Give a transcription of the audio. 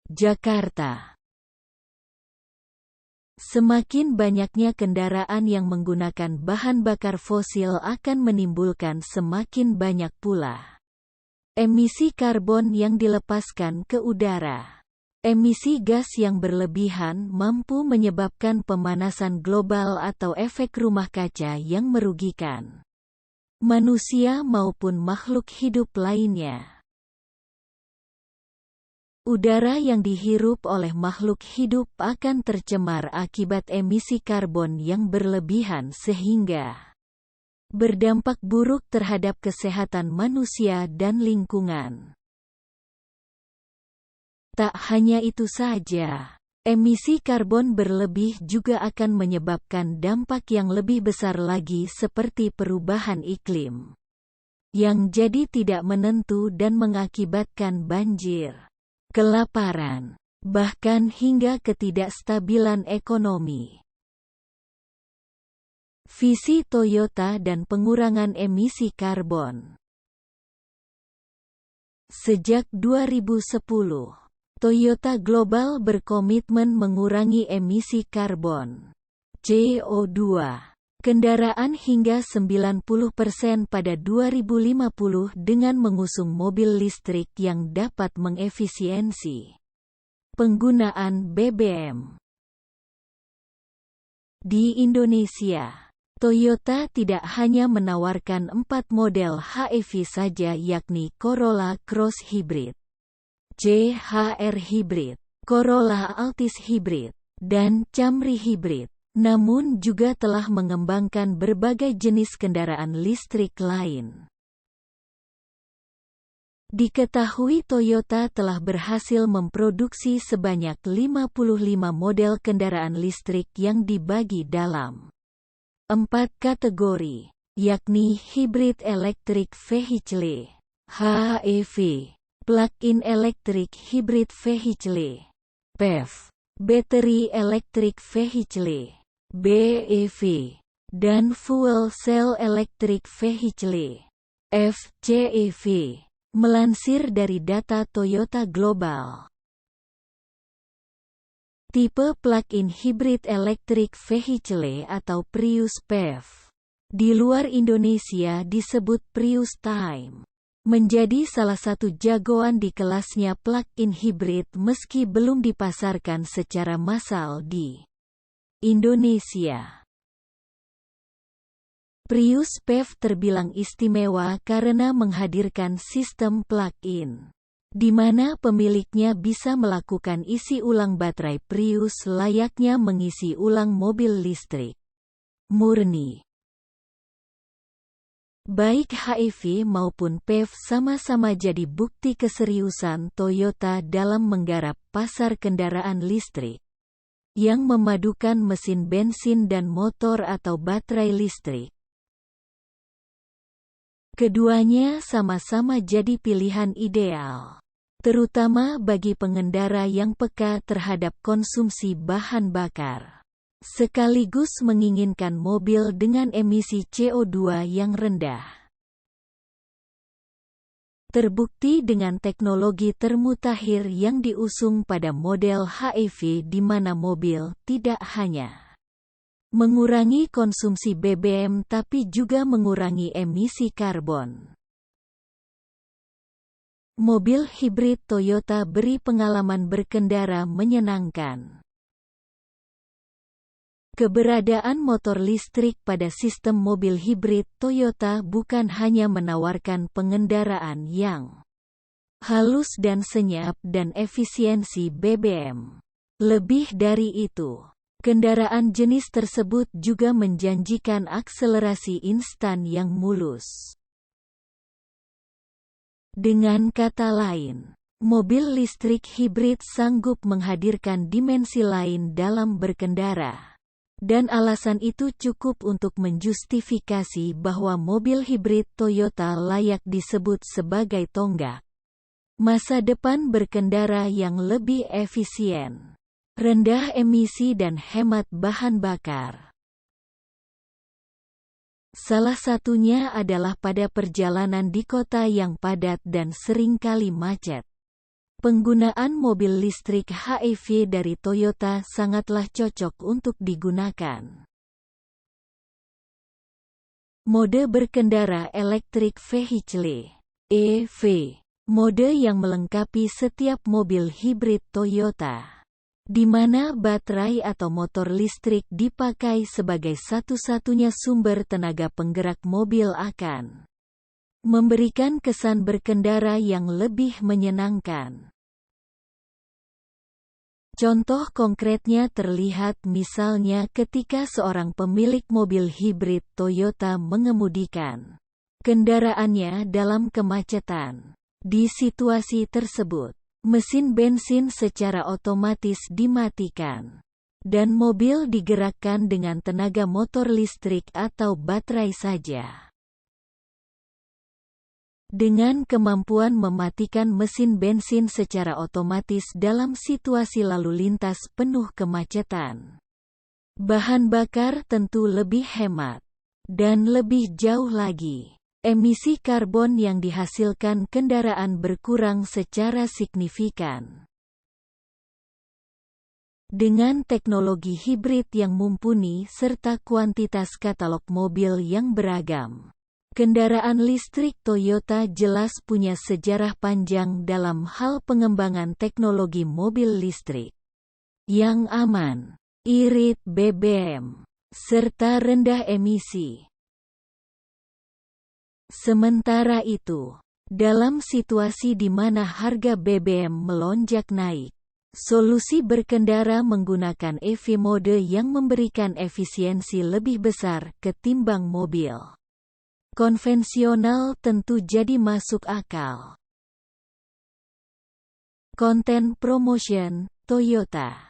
Jakarta. Semakin banyaknya kendaraan yang menggunakan bahan bakar fosil akan menimbulkan semakin banyak pula emisi karbon yang dilepaskan ke udara. Emisi gas yang berlebihan mampu menyebabkan pemanasan global atau efek rumah kaca yang merugikan manusia maupun makhluk hidup lainnya. Udara yang dihirup oleh makhluk hidup akan tercemar akibat emisi karbon yang berlebihan sehingga berdampak buruk terhadap kesehatan manusia dan lingkungan. Tak hanya itu saja, emisi karbon berlebih juga akan menyebabkan dampak yang lebih besar lagi seperti perubahan iklim, yang jadi tidak menentu dan mengakibatkan banjir, kelaparan, bahkan hingga ketidakstabilan ekonomi. Visi Toyota dan pengurangan emisi karbon. Sejak 2010, Toyota Global berkomitmen mengurangi emisi karbon (CO2) kendaraan hingga 90% pada 2050 dengan mengusung mobil listrik yang dapat mengefisiensi penggunaan BBM. Di Indonesia, Toyota tidak hanya menawarkan 4 model HEV saja yakni Corolla Cross Hybrid, CHR Hybrid, Corolla Altis Hybrid, dan Camry Hybrid, namun juga telah mengembangkan berbagai jenis kendaraan listrik lain. Diketahui Toyota telah berhasil memproduksi sebanyak 55 model kendaraan listrik yang dibagi dalam 4 kategori, yakni Hybrid Electric Vehicle (HEV), Plug-in Electric Hybrid Vehicle (PHEV), Battery Electric Vehicle (BEV), dan Fuel Cell Electric Vehicle (FCEV), melansir dari data Toyota Global. Tipe Plug-in Hybrid Electric Vehicle atau Prius PHEV di luar Indonesia disebut Prius Time, menjadi salah satu jagoan di kelasnya plug-in hybrid meski belum dipasarkan secara massal di Indonesia. Prius PHEV terbilang istimewa karena menghadirkan sistem plug-in, di mana pemiliknya bisa melakukan isi ulang baterai Prius layaknya mengisi ulang mobil listrik murni. Baik HEV maupun PHEV sama-sama jadi bukti keseriusan Toyota dalam menggarap pasar kendaraan listrik, yang memadukan mesin bensin dan motor atau baterai listrik. Keduanya sama-sama jadi pilihan ideal, terutama bagi pengendara yang peka terhadap konsumsi bahan bakar, sekaligus menginginkan mobil dengan emisi CO2 yang rendah. Terbukti dengan teknologi termutakhir yang diusung pada model HEV di mana mobil tidak hanya mengurangi konsumsi BBM tapi juga mengurangi emisi karbon. Mobil hibrid Toyota beri pengalaman berkendara menyenangkan. Keberadaan motor listrik pada sistem mobil hibrid Toyota bukan hanya menawarkan pengendaraan yang halus dan senyap dan efisiensi BBM. Lebih dari itu, kendaraan jenis tersebut juga menjanjikan akselerasi instan yang mulus. Dengan kata lain, mobil listrik hibrid sanggup menghadirkan dimensi lain dalam berkendara. Dan alasan itu cukup untuk menjustifikasi bahwa mobil hibrid Toyota layak disebut sebagai tonggak masa depan berkendara yang lebih efisien, rendah emisi dan hemat bahan bakar. Salah satunya adalah pada perjalanan di kota yang padat dan seringkali macet. Penggunaan mobil listrik HEV dari Toyota sangatlah cocok untuk digunakan. Mode berkendara Electric Vehicle (EV), mode yang melengkapi setiap mobil hibrid Toyota, di mana baterai atau motor listrik dipakai sebagai satu-satunya sumber tenaga penggerak mobil akan memberikan kesan berkendara yang lebih menyenangkan. Contoh konkretnya terlihat misalnya ketika seorang pemilik mobil hibrid Toyota mengemudikan kendaraannya dalam kemacetan. Di situasi tersebut, mesin bensin secara otomatis dimatikan, dan mobil digerakkan dengan tenaga motor listrik atau baterai saja. Dengan kemampuan mematikan mesin bensin secara otomatis dalam situasi lalu lintas penuh kemacetan, bahan bakar tentu lebih hemat. Dan lebih jauh lagi, emisi karbon yang dihasilkan kendaraan berkurang secara signifikan. Dengan teknologi hibrid yang mumpuni serta kuantitas katalog mobil yang beragam, kendaraan listrik Toyota jelas punya sejarah panjang dalam hal pengembangan teknologi mobil listrik yang aman, irit BBM, serta rendah emisi. Sementara itu, dalam situasi di mana harga BBM melonjak naik, solusi berkendara menggunakan EV mode yang memberikan efisiensi lebih besar ketimbang mobil konvensional tentu jadi masuk akal. Konten promotion Toyota.